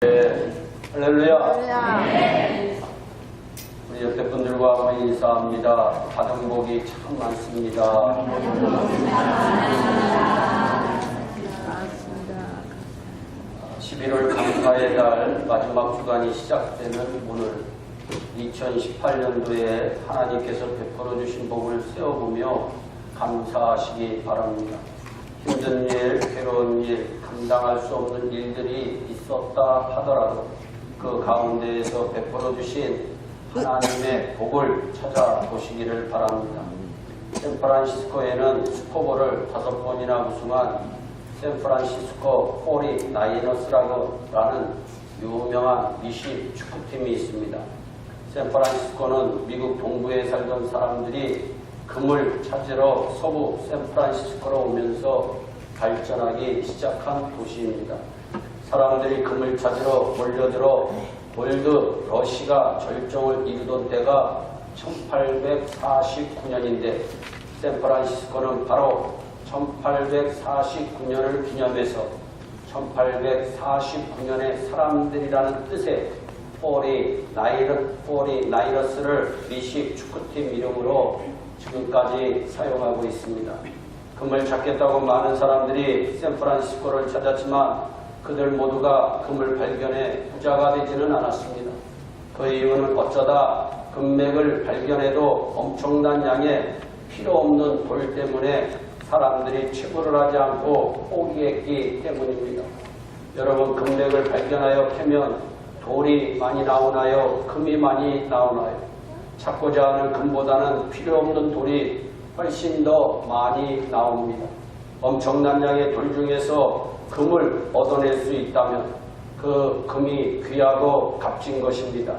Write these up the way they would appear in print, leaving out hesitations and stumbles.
네, 할렐루야. 우리 옆에 분들과 한번 인사합니다. 받은 복이 참 많습니다. 11월 감사의 달 마지막 주간이 시작되는 오늘 2018년도에 하나님께서 베풀어 주신 복을 세워보며 감사하시기 바랍니다. 힘든 일, 괴로운 일, 감당할 수 없는 일들이 있었다 하더라도 그 가운데에서 베풀어 주신 하나님의 복을 찾아보시기를 바랍니다. 샌프란시스코에는 슈퍼볼을 5번이나 우승한 샌프란시스코 49ers라는 유명한 미식 축구팀이 있습니다. 샌프란시스코는 미국 동부에 살던 사람들이 금을 찾으러 서부 샌프란시스코로 오면서 발전하기 시작한 도시입니다. 사람들이 금을 찾으러 몰려들어 월드 러시가 절정을 이루던 때가 1849년인데 샌프란시스코는 바로 1849년을 기념해서 1849년의 사람들이라는 뜻의 49ers를 미식 축구팀 이름으로 지금까지 사용하고 있습니다. 금을 찾겠다고 많은 사람들이 샌프란시스코를 찾았지만 그들 모두가 금을 발견해 부자가 되지는 않았습니다. 그 이유는 어쩌다 금맥을 발견해도 엄청난 양의 필요 없는 돌 때문에 사람들이 취부를 하지 않고 포기했기 때문입니다. 여러분, 금맥을 발견하여 캐면 돌이 많이 나오나요? 금이 많이 나오나요? 찾고자 하는 금보다는 필요 없는 돌이 훨씬 더 많이 나옵니다. 엄청난 양의 돌 중에서 금을 얻어낼 수 있다면 그 금이 귀하고 값진 것입니다.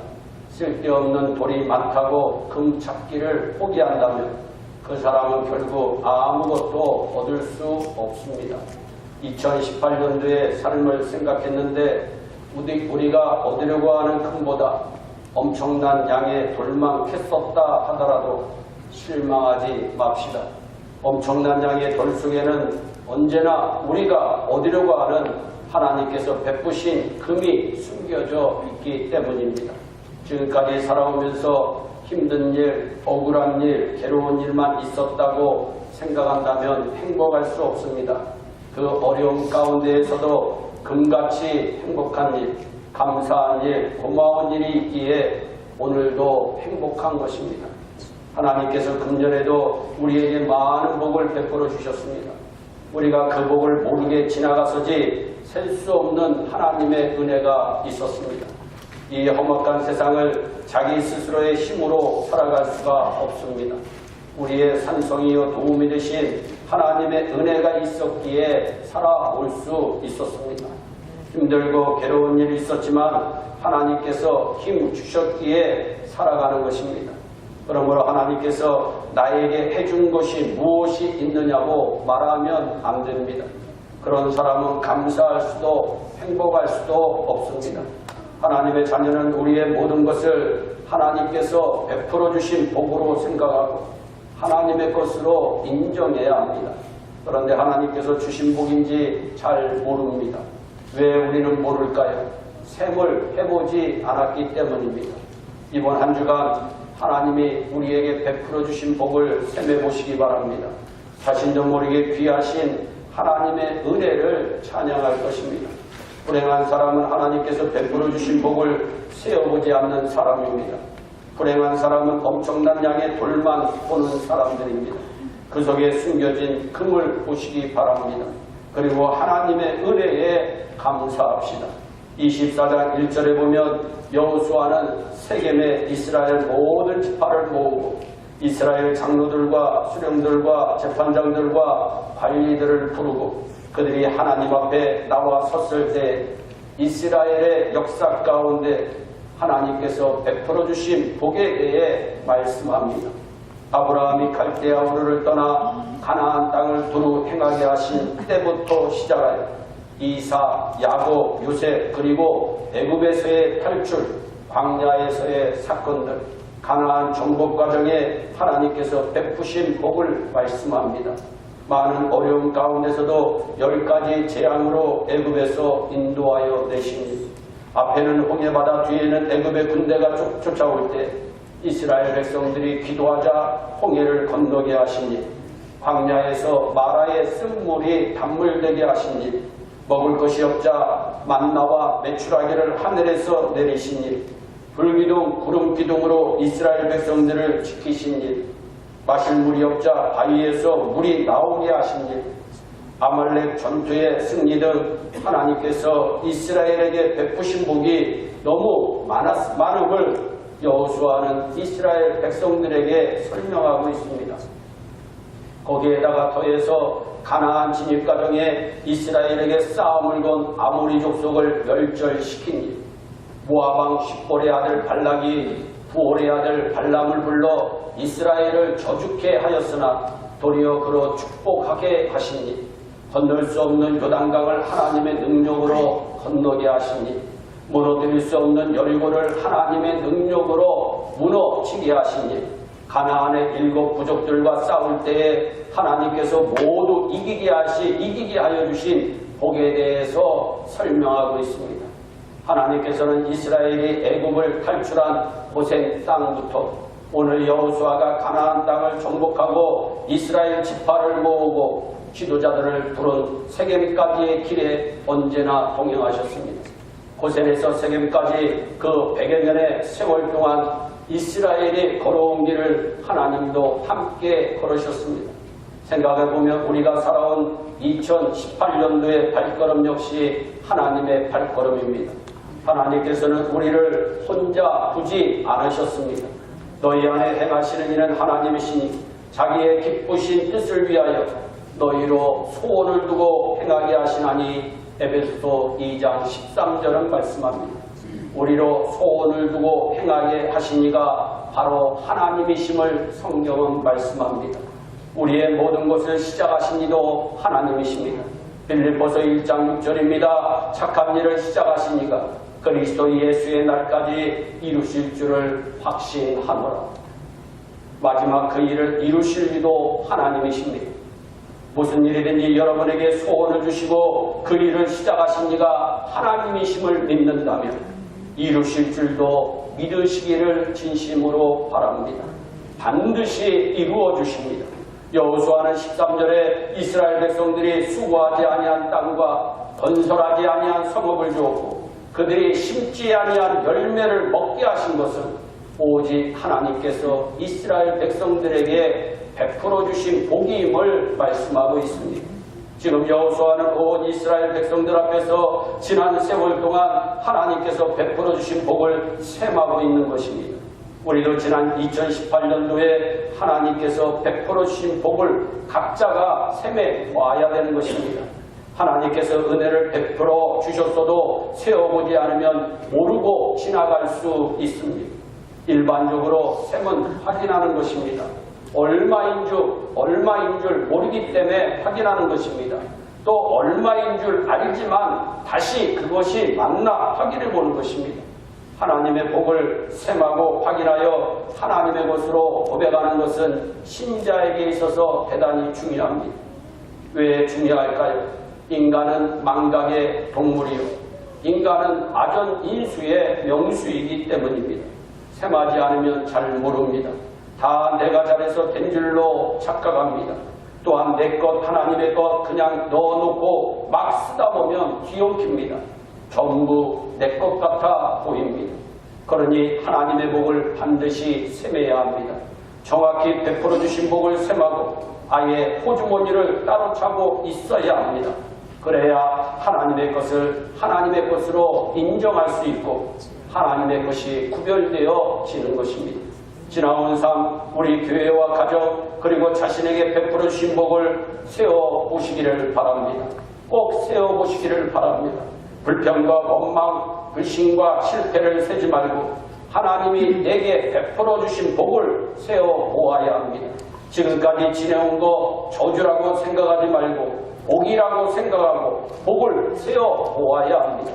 쓸데없는 돌이 많다고 금 찾기를 포기한다면 그 사람은 결국 아무것도 얻을 수 없습니다. 2018년도의 삶을 생각했는데 우리가 얻으려고 하는 금보다 엄청난 양의 돌만 캤었다 하더라도 실망하지 맙시다. 엄청난 양의 돌 속에는 언제나 우리가 얻으려고 하는 하나님께서 베푸신 금이 숨겨져 있기 때문입니다. 지금까지 살아오면서 힘든 일, 억울한 일, 괴로운 일만 있었다고 생각한다면 행복할 수 없습니다. 그 어려움 가운데에서도 금같이 행복한 일, 감사한 일, 고마운 일이 있기에 오늘도 행복한 것입니다. 하나님께서 금전에도 우리에게 많은 복을 베풀어 주셨습니다. 우리가 그 복을 모르게 지나가서지 셀 수 없는 하나님의 은혜가 있었습니다. 이 험악한 세상을 자기 스스로의 힘으로 살아갈 수가 없습니다. 우리의 산성이요 도움이 되신 하나님의 은혜가 있었기에 살아올 수 있었습니다. 힘들고 괴로운 일이 있었지만 하나님께서 힘 주셨기에 살아가는 것입니다. 그러므로 하나님께서 나에게 해준 것이 무엇이 있느냐고 말하면 안 됩니다. 그런 사람은 감사할 수도 행복할 수도 없습니다. 하나님의 자녀는 우리의 모든 것을 하나님께서 베풀어 주신 복으로 생각하고 하나님의 것으로 인정해야 합니다. 그런데 하나님께서 주신 복인지 잘 모릅니다. 왜 우리는 모를까요? 셈을 해보지 않았기 때문입니다. 이번 한 주간 하나님이 우리에게 베풀어 주신 복을 셈해 보시기 바랍니다. 자신도 모르게 귀하신 하나님의 은혜를 찬양할 것입니다. 불행한 사람은 하나님께서 베풀어 주신 복을 세어보지 않는 사람입니다. 불행한 사람은 엄청난 양의 돌만 보는 사람들입니다. 그 속에 숨겨진 금을 보시기 바랍니다. 그리고 하나님의 은혜에 감사합시다. 24장 1절에 보면 여호수아는 세겜의 이스라엘 모든 지파를 모으고 이스라엘 장로들과 수령들과 재판장들과 관리들을 부르고 그들이 하나님 앞에 나와 섰을 때 이스라엘의 역사 가운데 하나님께서 베풀어 주신 복에 대해 말씀합니다. 아브라함이 갈대아 우르를 떠나 가나안 땅을 두루 행하게 하신 때부터 시작하여 이사, 야곱, 요셉 그리고 애굽에서의 탈출, 광야에서의 사건들, 가나안 정복 과정에 하나님께서 베푸신 복을 말씀합니다. 많은 어려움 가운데서도 10가지 재앙으로 애굽에서 인도하여 내십니다. 앞에는 홍해바다, 뒤에는 애굽의 군대가 쫓아올 때 이스라엘 백성들이 기도하자 홍해를 건너게 하시니, 광야에서 마라의 쓴물이 단물 되게 하시니, 먹을 것이 없자 만나와 메추라기를 하늘에서 내리시니, 불기둥 구름기둥으로 이스라엘 백성들을 지키시니, 마실 물이 없자 바위에서 물이 나오게 하시니, 아말렉 전투의 승리 등 하나님께서 이스라엘에게 베푸신 복이 너무 많음을 여호수아는 이스라엘 백성들에게 설명하고 있습니다. 거기에다가 더해서 가나안 진입 과정에 이스라엘에게 싸움을 건 아모리 족속을 멸절시키니, 모아방 십볼의 아들 발락이 부올의 아들 발람을 불러 이스라엘을 저주케 하였으나 도리어 그로 축복하게 하시니, 건널 수 없는 요단강을 하나님의 능력으로 건너게 하시니, 무너뜨릴 수 없는 여리고를 하나님의 능력으로 무너지게 하시니, 가나안의 7 부족들과 싸울 때에 하나님께서 모두 이기게 하여 주신 복에 대해서 설명하고 있습니다. 하나님께서는 이스라엘이 애굽을 탈출한 고센 땅부터 오늘 여호수아가 가나안 땅을 정복하고 이스라엘 지파를 모으고 지도자들을 부른 세겜까지의 길에 언제나 동행하셨습니다. 고센에서 세겜까지 그 100여 년의 세월 동안 이스라엘이 걸어온 길을 하나님도 함께 걸으셨습니다. 생각해보면 우리가 살아온 2018년도의 발걸음 역시 하나님의 발걸음입니다. 하나님께서는 우리를 혼자 두지 않으셨습니다. 너희 안에 행하시는 이는 하나님이시니 자기의 기쁘신 뜻을 위하여 너희로 소원을 두고 행하게 하시나니, 에베소서 2장 13절은 말씀합니다. 우리로 소원을 두고 행하게 하시니가 바로 하나님이심을 성경은 말씀합니다. 우리의 모든 것을 시작하신 이도 하나님이십니다. 빌립보서 1장 6절입니다. 착한 일을 시작하신 이가 그리스도 예수의 날까지 이루실 줄을 확신하노라. 마지막 그 일을 이루실 이도 하나님이십니다. 무슨 일이든지 여러분에게 소원을 주시고 그 일을 시작하신 이가 하나님이심을 믿는다면 이루실 줄도 믿으시기를 진심으로 바랍니다. 반드시 이루어 주십니다. 여호수아는 13절에 이스라엘 백성들이 수고하지 아니한 땅과 건설하지 아니한 성읍을 주었고 그들이 심지 아니한 열매를 먹게 하신 것은 오직 하나님께서 이스라엘 백성들에게 베풀어 주신 복임을 말씀하고 있습니다. 지금 여호수아는 온 이스라엘 백성들 앞에서 지난 세월 동안 하나님께서 베풀어 주신 복을 셈하고 있는 것입니다. 우리도 지난 2018년도에 하나님께서 베풀어 주신 복을 각자가 셈해 와야 되는 것입니다. 하나님께서 은혜를 베풀어 주셨어도 세어보지 않으면 모르고 지나갈 수 있습니다. 일반적으로 셈은 확인하는 것입니다. 얼마인 줄 모르기 때문에 확인하는 것입니다. 또 얼마인 줄 알지만 다시 그것이 맞나 확인해 보는 것입니다. 하나님의 복을 셈하고 확인하여 하나님의 것으로 고백하는 것은 신자에게 있어서 대단히 중요합니다. 왜 중요할까요? 인간은 망각의 동물이요, 인간은 아전인수의 명수이기 때문입니다. 셈하지 않으면 잘 모릅니다. 다 내가 잘해서 된 줄로 착각합니다. 또한 내 것, 하나님의 것 그냥 넣어놓고 막 쓰다 보면 뒤엉킵니다. 전부 내 것 같아 보입니다. 그러니 하나님의 복을 반드시 셈해야 합니다. 정확히 베풀어 주신 복을 셈하고 아예 호주머니를 따로 차고 있어야 합니다. 그래야 하나님의 것을 하나님의 것으로 인정할 수 있고 하나님의 것이 구별되어지는 것입니다. 지나온 삶, 우리 교회와 가정 그리고 자신에게 베풀어 주신 복을 세워보시기를 바랍니다. 꼭 세워보시기를 바랍니다. 불평과 원망, 불신과 실패를 세지 말고 하나님이 내게 베풀어 주신 복을 세워보아야 합니다. 지금까지 지내온 거 저주라고 생각하지 말고 복이라고 생각하고 복을 세워보아야 합니다.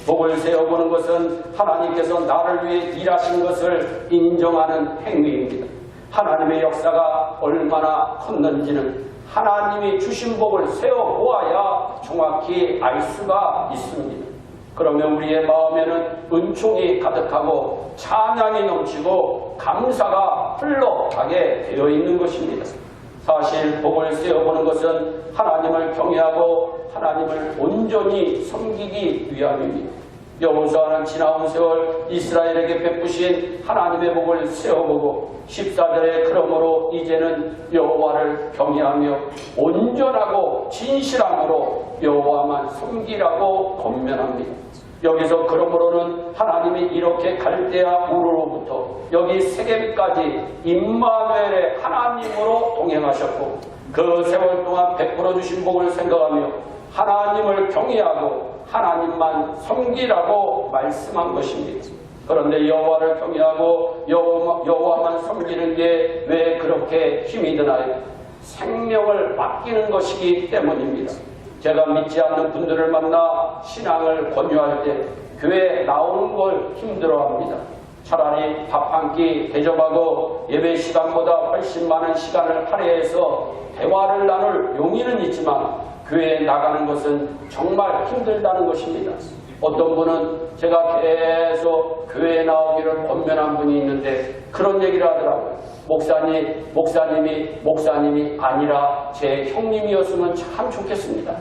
복을 세워보는 것은 하나님께서 나를 위해 일하신 것을 인정하는 행위입니다. 하나님의 역사가 얼마나 컸는지는 하나님이 주신 복을 세워보아야 정확히 알 수가 있습니다. 그러면 우리의 마음에는 은총이 가득하고 찬양이 넘치고 감사가 흘러가게 되어 있는 것입니다. 사실 복을 세워보는 것은 하나님을 경외하고 하나님을 온전히 섬기기 위함입니다. 여호수아는 지나온 세월 이스라엘에게 베푸신 하나님의 복을 세워보고 14절에 그러므로 이제는 여호와를 경외하며 온전하고 진실함으로 여호와만 섬기라고 권면합니다. 여기서 그러므로는 하나님이 이렇게 갈대아 우르로부터 여기 세겜까지 임마누엘의 하나님으로 동행하셨고 그 세월 동안 베풀어 주신 복을 생각하며 하나님을 경외하고 하나님만 섬기라고 말씀한 것입니다. 그런데 여호와를 경외하고 여호와만 섬기는 게 왜 그렇게 힘이 드나요? 생명을 맡기는 것이기 때문입니다. 제가 믿지 않는 분들을 만나 신앙을 권유할 때 교회에 나오는 걸 힘들어합니다. 차라리 밥 한 끼 대접하고 예배 시간보다 훨씬 많은 시간을 할애해서 대화를 나눌 용의는 있지만 교회에 나가는 것은 정말 힘들다는 것입니다. 어떤 분은 제가 계속 교회에 나오기를 권면한 분이 있는데 그런 얘기를 하더라고요. 목사님이 아니라 제 형님이었으면 참 좋겠습니다.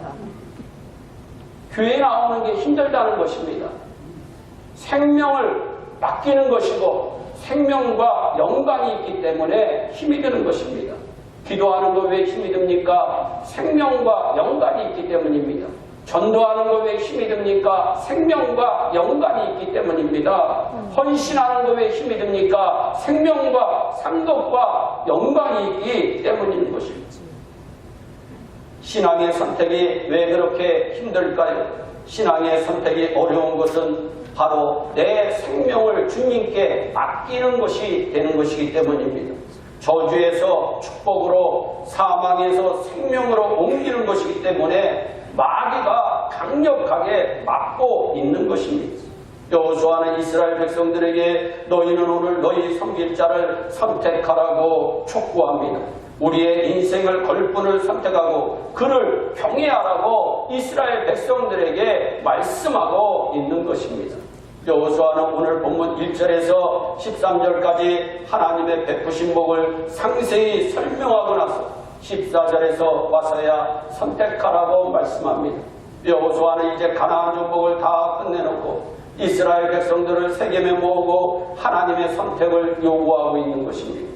교회에 나오는 게 힘들다는 것입니다. 생명을 맡기는 것이고 생명과 연관이 있기 때문에 힘이 드는 것입니다. 기도하는 거 왜 힘이 듭니까? 생명과 연관이 있기 때문입니다. 전도하는 거 왜 힘이 듭니까? 생명과 연관이 있기 때문입니다. 헌신하는 거 왜 힘이 듭니까? 생명과 상급과 연관이 있기 때문인 것입니다. 신앙의 선택이 왜 그렇게 힘들까요? 신앙의 선택이 어려운 것은 바로 내 생명을 주님께 맡기는 것이 되는 것이기 때문입니다. 저주에서 축복으로, 사망에서 생명으로 옮기는 것이기 때문에 마귀가 강력하게 막고 있는 것입니다. 여호수아는 이스라엘 백성들에게 너희는 오늘 너희 섬길 자를 선택하라고 촉구합니다. 우리의 인생을 걸 분을 선택하고 그를 경외하라고 이스라엘 백성들에게 말씀하고 있는 것입니다. 여호수아는 오늘 본문 1절에서 13절까지 하나님의 베푸신 복을 상세히 설명하고 나서 14절에서 와서야 선택하라고 말씀합니다. 여호수아는 이제 가나안 정복을 다 끝내놓고 이스라엘 백성들을 세겜에 모으고 하나님의 선택을 요구하고 있는 것입니다.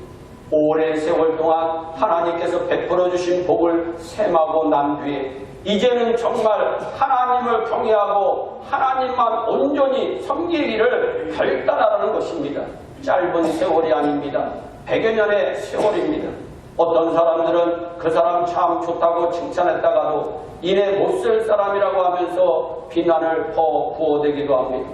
오랜 세월 동안 하나님께서 베풀어 주신 복을 셈하고 난 뒤에 이제는 정말 하나님을 경외하고 하나님만 온전히 섬기기를 결단하라는 것입니다. 짧은 세월이 아닙니다. 100여 년의 세월입니다. 어떤 사람들은 그 사람 참 좋다고 칭찬했다가도 이내 못쓸 사람이라고 하면서 비난을 부어대기도 합니다.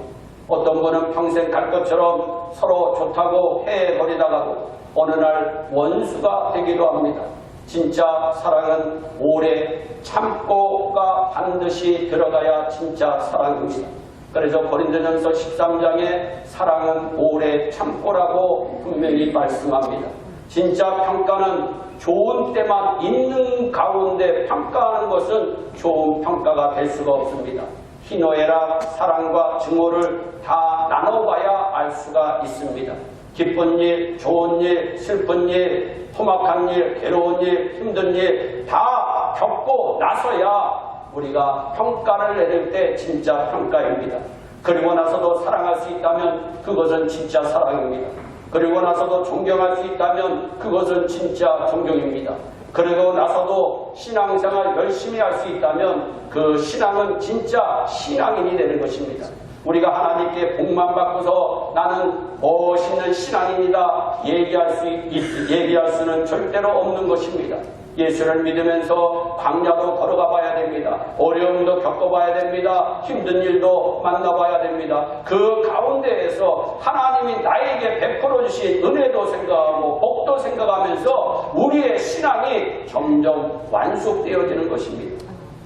어떤 분은 평생 갈 것처럼 서로 좋다고 해버리다가도 어느 날 원수가 되기도 합니다. 진짜 사랑은 오래 참고가 반드시 들어가야 진짜 사랑입니다. 그래서 고린도전서 13장에 사랑은 오래 참고라고 분명히 말씀합니다. 진짜 평가는 좋은 때만 있는 가운데 평가하는 것은 좋은 평가가 될 수가 없습니다. 희노애락, 사랑과 증오를 다 나눠봐야 알 수가 있습니다. 기쁜 일, 좋은 일, 슬픈 일, 험악한 일, 괴로운 일, 힘든 일 다 겪고 나서야 우리가 평가를 내릴 때 진짜 평가입니다. 그리고 나서도 사랑할 수 있다면 그것은 진짜 사랑입니다. 그리고 나서도 존경할 수 있다면 그것은 진짜 존경입니다. 그리고 나서도 신앙생활 열심히 할 수 있다면 그 신앙은 진짜 신앙인이 되는 것입니다. 우리가 하나님께 복만 받고서 나는 멋있는 신앙인이다 얘기할 수는 절대로 없는 것입니다. 예수를 믿으면서 광야도 걸어가 봐야 됩니다. 어려움도 겪어봐야 됩니다. 힘든 일도 만나봐야 됩니다. 그 가운데에서 하나님이 나에게 베풀어 주신 은혜도 생각하고 복도 생각하면서 우리의 신앙이 점점 완숙되어지는 것입니다.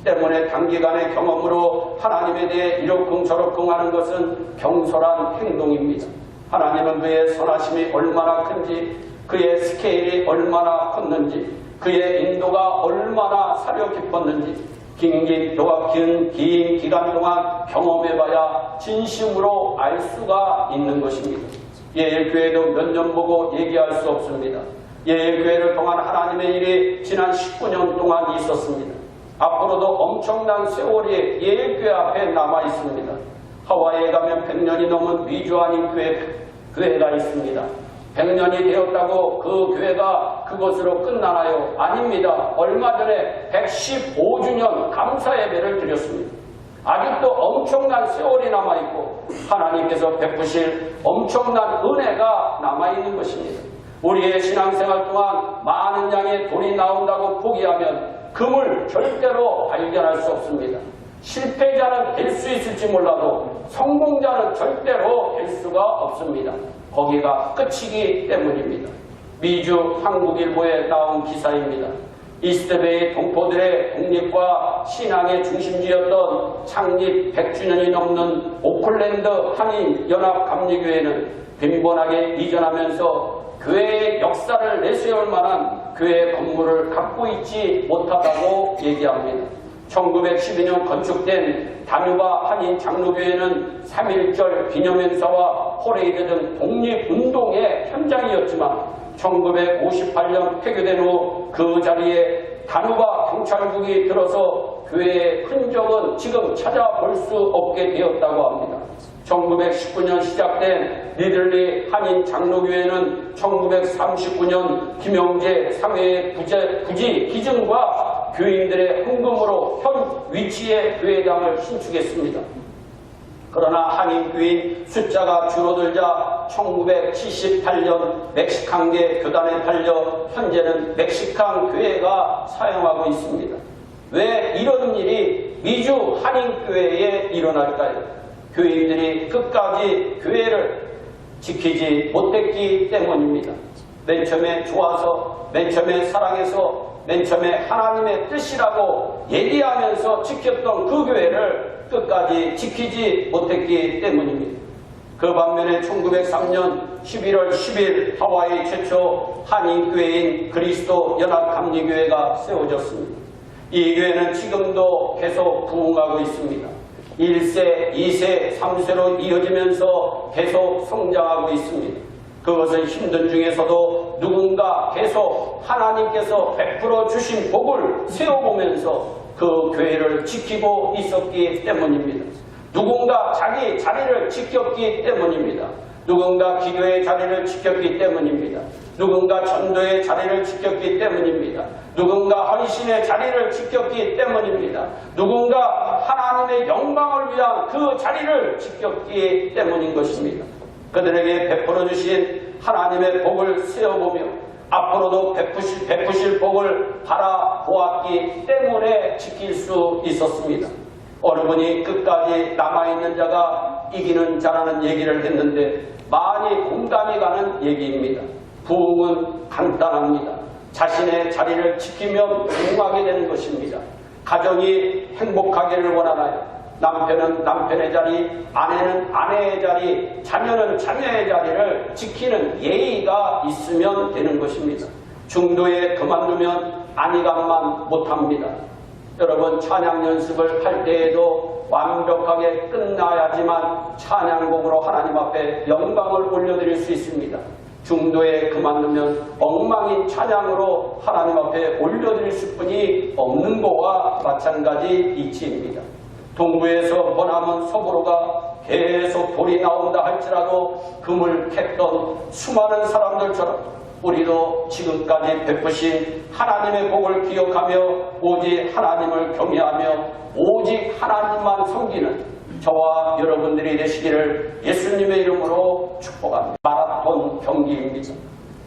때문에 단기간의 경험으로 하나님에 대해 이러쿵 저러쿵 하는 것은 경솔한 행동입니다. 하나님은 그의 선하심이 얼마나 큰지, 그의 스케일이 얼마나 컸는지, 그의 인도가 얼마나 사려 깊었는지, 긴 기간 동안 경험해봐야 진심으로 알 수가 있는 것입니다. 예일교회도 몇 년 보고 얘기할 수 없습니다. 예일교회를 통한 하나님의 일이 지난 19년 동안 있었습니다. 앞으로도 엄청난 세월이 예일교회 앞에 남아 있습니다. 하와이에 가면 100년이 넘은 미주 한인 교회가 있습니다. 100년이 되었다고 그 교회가 그것으로 끝나나요? 아닙니다. 얼마 전에 115주년 감사 예배를 드렸습니다. 아직도 엄청난 세월이 남아있고 하나님께서 베푸실 엄청난 은혜가 남아있는 것입니다. 우리의 신앙생활 동안 많은 양의 돈이 나온다고 포기하면 금을 절대로 발견할 수 없습니다. 실패자는 될 수 있을지 몰라도 성공자는 절대로 될 수가 없습니다. 거기가 끝이기 때문입니다. 미주 한국일보에 나온 기사입니다. 이스트베이 동포들의 독립과 신앙의 중심지였던 창립 100주년이 넘는 오클랜드 한인연합감리교회는 빈번하게 이전하면서 교회의 역사를 내세울 만한 교회 건물을 갖고 있지 못하다고 얘기합니다. 1912년 건축된 다뉴바 한인 장로교회는 3.1절 기념행사와 퍼레이드 등 독립운동의 현장이었지만 1958년 폐교된 후 그 자리에 다뉴바 경찰국이 들어서 교회의 흔적은 지금 찾아볼 수 없게 되었다고 합니다. 1919년 시작된 리들리 한인 장로교회는 1939년 김영재 사회의 부지 기증과 교인들의 헌금으로 현 위치의 교회당을 신축했습니다. 그러나 한인교인 숫자가 줄어들자 1978년 멕시칸계 교단에 팔려 현재는 멕시칸 교회가 사용하고 있습니다. 왜 이런 일이 미주 한인교회에 일어날까요? 교인들이 끝까지 교회를 지키지 못했기 때문입니다. 맨 처음에 좋아서, 맨 처음에 사랑해서, 맨 처음에 하나님의 뜻이라고 얘기하면서 지켰던 그 교회를 끝까지 지키지 못했기 때문입니다. 그 반면에 1903년 11월 10일 하와이 최초 한인교회인 그리스도 연합감리교회가 세워졌습니다. 이 교회는 지금도 계속 부흥하고 있습니다. 1세, 2세, 3세로 이어지면서 계속 성장하고 있습니다. 그것은 힘든 중에서도 누군가 계속 하나님께서 베풀어 주신 복을 세워보면서 그 교회를 지키고 있었기 때문입니다. 누군가 자기 자리를 지켰기 때문입니다. 누군가 기도의 자리를 지켰기 때문입니다. 누군가 전도의 자리를 지켰기 때문입니다. 누군가 헌신의 자리를 지켰기 때문입니다. 누군가 하나님의 영광을 위한 그 자리를 지켰기 때문인 것입니다. 그들에게 베풀어 주신 하나님의 복을 세워보며 앞으로도 베푸실 복을 바라보았기 때문에 지킬 수 있었습니다. 어느 분이 끝까지 남아있는 자가 이기는 자라는 얘기를 했는데 많이 공감이 가는 얘기입니다. 부흥은 간단합니다. 자신의 자리를 지키면 부흥하게 되는 것입니다. 가정이 행복하기를 원하나요? 남편은 남편의 자리, 아내는 아내의 자리, 자녀는 자녀의 자리를 지키는 예의가 있으면 되는 것입니다. 중도에 그만두면 안위감만 못합니다. 여러분, 찬양 연습을 할 때에도 완벽하게 끝나야지만 찬양곡으로 하나님 앞에 영광을 올려드릴 수 있습니다. 중도에 그만두면 엉망인 찬양으로 하나님 앞에 올려드릴 수뿐이 없는 거와 마찬가지 이치입니다. 동부에서 머나먼 서부로가 계속 돌이 나온다 할지라도 금을 캤던 수많은 사람들처럼 우리도 지금까지 베푸신 하나님의 복을 기억하며 오직 하나님을 경외하며 오직 하나님만 섬기는 저와 여러분들이 되시기를 예수님의 이름으로 축복합니다. 마라톤 경기입니다.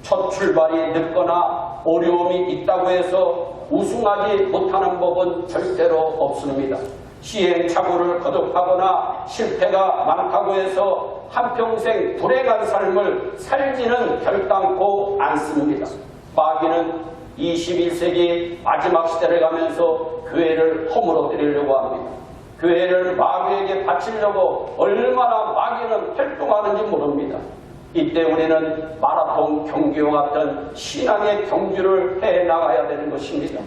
첫 출발이 늦거나 어려움이 있다고 해서 우승하지 못하는 법은 절대로 없습니다. 시행착오를 거듭하거나 실패가 많다고 해서 한평생 불행한 삶을 살지는 결단코 않습니다. 마귀는 21세기 마지막 시대를 가면서 교회를 허물어뜨리려고 합니다. 교회를 마귀에게 바치려고 얼마나 마귀는 활동하는지 모릅니다. 이때 우리는 마라톤 경기와 같은 신앙의 경주를 해나가야 되는 것입니다.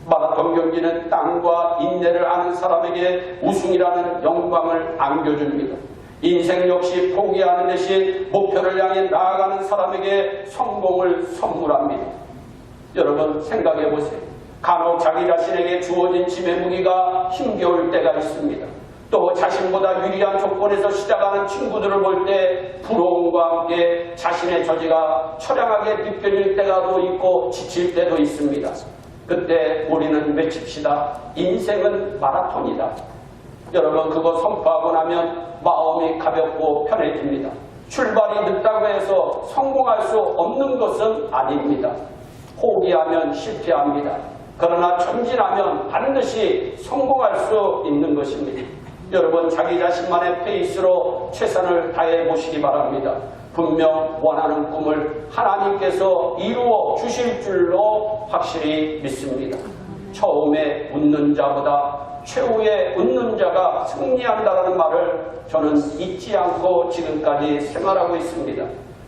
마라톤 경기는 땀과 인내를 아는 사람에게 우승이라는 영광을 안겨줍니다. 인생 역시 포기하는 대신 목표를 향해 나아가는 사람에게 성공을 선물합니다. 여러분 생각해 보세요. 간혹 자기 자신에게 주어진 짐의 무게가 힘겨울 때가 있습니다. 또 자신보다 유리한 조건에서 시작하는 친구들을 볼 때 부러움과 함께 자신의 저지가 처량하게 느껴질 때가 있고 지칠 때도 있습니다. 그때 우리는 외칩시다. 인생은 마라톤이다. 여러분 그거 선포하고 나면 마음이 가볍고 편해집니다. 출발이 늦다고 해서 성공할 수 없는 것은 아닙니다. 포기하면 실패합니다. 그러나 전진하면 반드시 성공할 수 있는 것입니다. 여러분 자기 자신만의 페이스로 최선을 다해 보시기 바랍니다. 분명 원하는 꿈을 하나님께서 이루어 주실 줄로 확실히 믿습니다. 처음에 웃는 자보다 최후에 웃는 자가 승리한다는 말을 저는 잊지 않고 지금까지 생활하고 있습니다.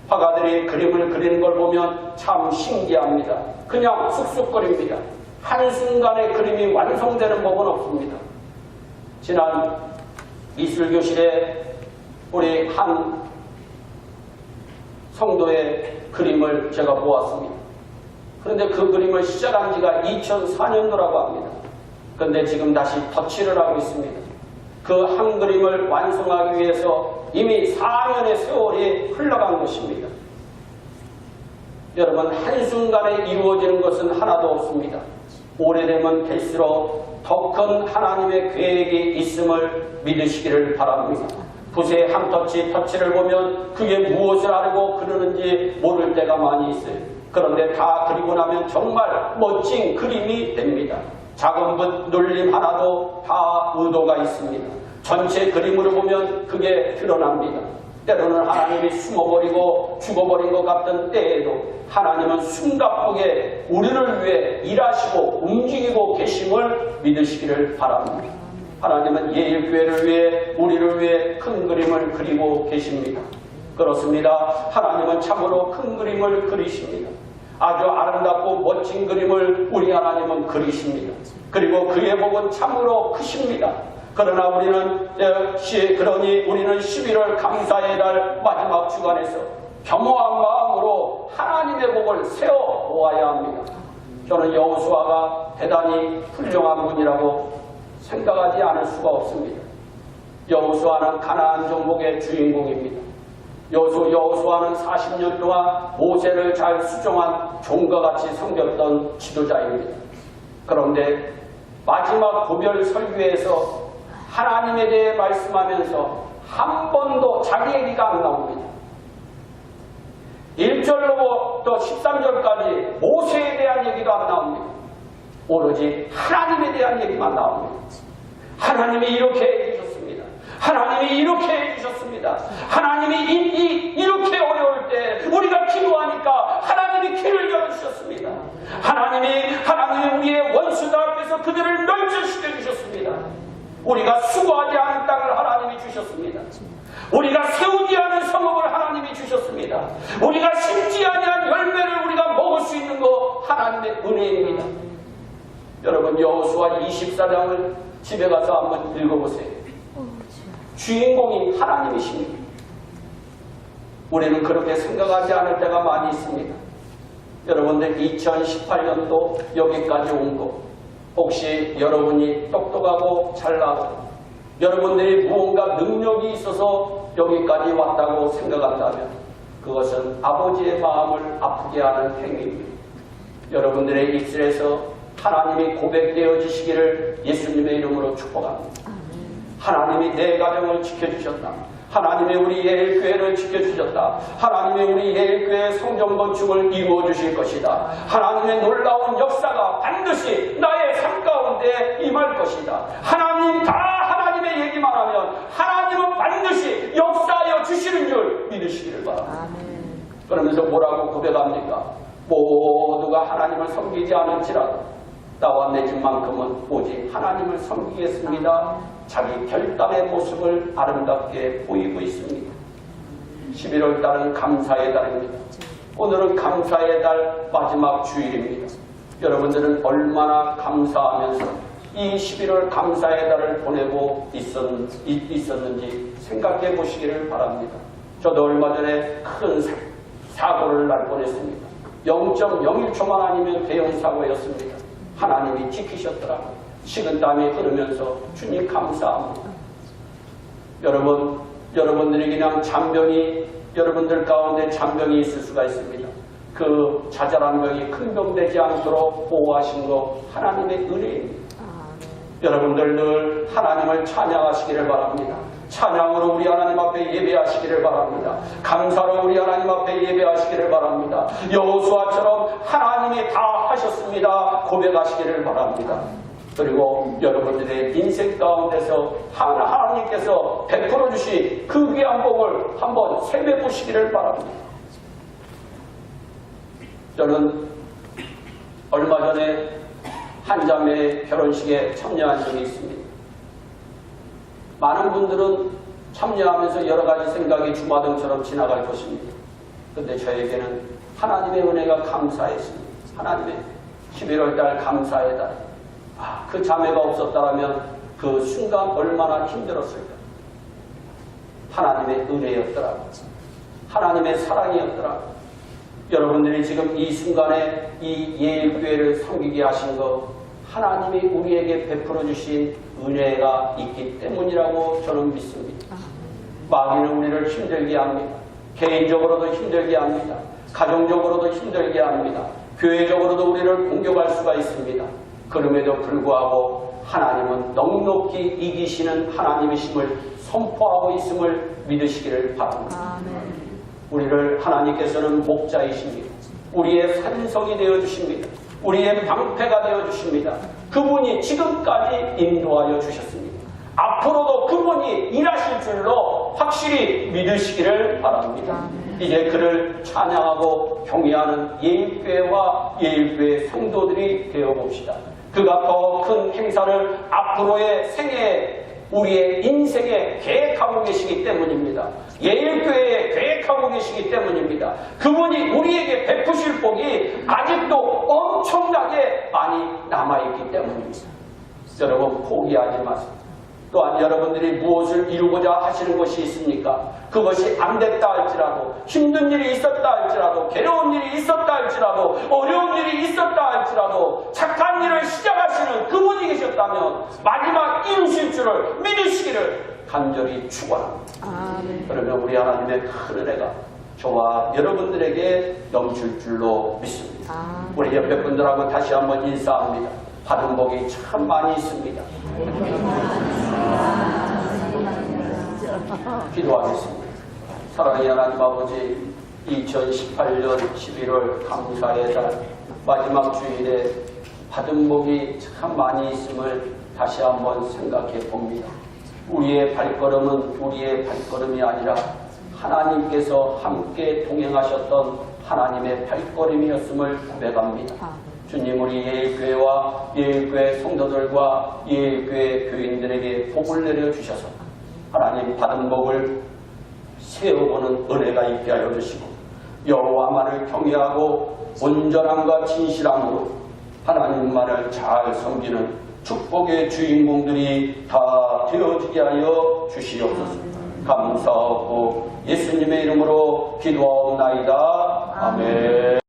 화가들이 그림을 그리는 걸 보면 참 신기합니다. 그냥 쑥쑥거립니다. 한순간에 그림이 완성되는 법은 없습니다. 지난 미술교실에 우리 한 성도의 그림을 제가 보았습니다. 그런데 그 그림을 시작한 지가 2004년도라고 합니다. 그런데 지금 다시 덧칠을 하고 있습니다. 그 한 그림을 완성하기 위해서 이미 4년의 세월이 흘러간 것입니다. 여러분 한순간에 이루어지는 것은 하나도 없습니다. 오래되면 될수록 더 큰 하나님의 계획이 있음을 믿으시기를 바랍니다. 붓의 한 터치를 보면 그게 무엇을 하려고 그러는지 모를 때가 많이 있어요. 그런데 다 그리고 나면 정말 멋진 그림이 됩니다. 작은 붓 눌림 하나도 다 의도가 있습니다. 전체 그림으로 보면 그게 드러납니다. 때로는 하나님이 숨어버리고 죽어버린 것 같던 때에도 하나님은 숨가쁘게 우리를 위해 일하시고 움직이고 계심을 믿으시기를 바랍니다. 하나님은 예일교회를 위해 우리를 위해 큰 그림을 그리고 계십니다. 그렇습니다. 하나님은 참으로 큰 그림을 그리십니다. 아주 아름답고 멋진 그림을 우리 하나님은 그리십니다. 그리고 그의 복은 참으로 크십니다. 그러나 우리는 그러니 우리는 11월 감사의 달 마지막 주간에서 겸허한 마음으로 하나님의 복을 세워 보아야 합니다. 저는 여호수아가 대단히 훌륭한 분이라고 생각하지 않을 수가 없습니다. 여호수아는 가나안 정복의 주인공입니다. 여호수아는 40년 동안 모세를 잘 수종한 종과 같이 섬겼던 지도자입니다. 그런데 마지막 고별 설교에서 하나님에 대해 말씀하면서 한 번도 자기 얘기가 안 나옵니다. 1절로부터 13절까지 모세에 대한 얘기가 안 나옵니다. 오로지 하나님에 대한 얘기만 나옵니다. 하나님이 이렇게 해주셨습니다. 하나님이 이렇게 해주셨습니다. 하나님이 이렇게 어려울 때 우리가 기도하니까 하나님이 길을 열어주셨습니다. 하나님이 우리의 원수들 앞에서 그들을 멸절시켜 주셨습니다. 우리가 수고하지 않은 땅을 하나님이 주셨습니다. 우리가 세우지 않은 성읍을 하나님이 주셨습니다. 우리가 심지 아니한 열매를 우리가 먹을 수 있는 거 하나님의 은혜입니다. 여러분 여호수아 24장을 집에 가서 한번 읽어보세요. 주인공이 하나님이십니다. 우리는 그렇게 생각하지 않을 때가 많이 있습니다. 여러분들 2018년도 여기까지 온 거 혹시 여러분이 똑똑하고 잘나고 여러분들이 무언가 능력이 있어서 여기까지 왔다고 생각한다면 그것은 아버지의 마음을 아프게 하는 행위입니다. 여러분들의 입술에서 하나님이 고백되어지시기를 예수님의 이름으로 축복합니다. 하나님이 내 가정을 지켜주셨다. 하나님이 우리 예일교회를 지켜주셨다. 하나님이 우리 예일교회의 성전 건축을 이루어 주실 것이다. 하나님의 놀라운 역사가 반드시 나의 삶 가운데 임할 것이다. 하나님 다 하나님의 얘기만 하면 하나님은 반드시 역사하여 주시는 줄 믿으시기를 바랍니다. 그러면서 뭐라고 고백합니까? 모두가 하나님을 섬기지 않을지라도 나와 내 집만큼은 오직 하나님을 섬기겠습니다. 자기 결단의 모습을 아름답게 보이고 있습니다. 11월 달은 감사의 달입니다. 오늘은 감사의 달 마지막 주일입니다. 여러분들은 얼마나 감사하면서 이 11월 감사의 달을 보내고 있었는지 생각해 보시기를 바랍니다. 저도 얼마 전에 큰 사고를 날 뻔했습니다. 0.01초만 아니면 대형 사고였습니다. 하나님이 지키셨더라고요. 식은땀이 흐르면서 주님 감사합니다. 여러분들이 그냥 잔병이 여러분들 가운데 잔병이 있을 수가 있습니다. 그 자잘한 병이 큰 병 되지 않도록 보호하신 거 하나님의 은혜입니다. 여러분들 늘 하나님을 찬양하시기를 바랍니다. 찬양으로 우리 하나님 앞에 예배하시기를 바랍니다. 감사로 우리 하나님 앞에 예배하시기를 바랍니다. 여호수아처럼 하나님이 다 하셨습니다. 고백하시기를 바랍니다. 그리고 여러분들의 인생 가운데서 하나님께서 베풀어 주신 그 귀한 복을 한번 세배 보시기를 바랍니다. 저는 얼마 전에 한 자매의 결혼식에 참여한 적이 있습니다. 많은 분들은 참여하면서 여러 가지 생각이 주마등처럼 지나갈 것입니다. 그런데 저에게는 하나님의 은혜가 감사했습니다. 하나님의 11월달 감사의 달. 그 자매가 없었다면 그 순간 얼마나 힘들었을까. 하나님의 은혜였더라고요. 하나님의 사랑이었더라고요. 여러분들이 지금 이 순간에 이 예일교회를 섬기게 하신 것 하나님이 우리에게 베풀어 주신 은혜가 있기 때문이라고 저는 믿습니다. 마귀는 우리를 힘들게 합니다. 개인적으로도 힘들게 합니다. 가정적으로도 힘들게 합니다. 교회적으로도 우리를 공격할 수가 있습니다. 그럼에도 불구하고 하나님은 넉넉히 이기시는 하나님이심을 선포하고 있음을 믿으시기를 바랍니다. 우리를 하나님께서는 목자이십니다. 우리의 산성이 되어주십니다. 우리의 방패가 되어주십니다. 그분이 지금까지 인도하여 주셨습니다. 앞으로도 그분이 일하실 줄로 확실히 믿으시기를 바랍니다. 이제 그를 찬양하고 경외하는 예일교회와 예일교회 성도들이 되어봅시다. 그가 더 큰 행사를 앞으로의 생애에 우리의 인생에 계획하고 계시기 때문입니다. 예일교회에 계획하고 계시기 때문입니다. 그분이 우리에게 베푸실 복이 아직도 엄청나게 많이 남아있기 때문입니다. 여러분 포기하지 마세요. 또한 여러분들이 무엇을 이루고자 하시는 것이 있습니까? 그것이 안 됐다 할지라도, 힘든 일이 있었다 할지라도, 괴로운 일이 있었다 할지라도, 어려운 일이 있었다 할지라도 착한 일을 시작하시는 그분이 계셨다면 마지막 이루실 줄을 믿으시기를 간절히 축원합니다. 그러면 우리 하나님의 큰 은혜가 저와 여러분들에게 넘칠 줄로 믿습니다. 우리 옆에 분들하고 다시 한번 인사합니다. 받은 복이 참 많이 있습니다. 기도하겠습니다. 사랑의 하나님 아버지, 2018년 11월 감사의 달 마지막 주일에 받은 복이 참 많이 있음을 다시 한번 생각해 봅니다. 우리의 발걸음은 우리의 발걸음이 아니라 하나님께서 함께 동행하셨던 하나님의 발걸음이었음을 고백합니다. 주님, 우리 예일교회와 예일교회 성도들과 예일교회 교인들에게 복을 내려주셔서 하나님 받은 복을 세워보는 은혜가 있게 하여 주시고 여호와만을 경외하고 온전함과 진실함으로 하나님만을 잘 섬기는 축복의 주인공들이 다 되어지게 하여 주시옵소서. 감사하고 예수님의 이름으로 기도하옵나이다. 아멘.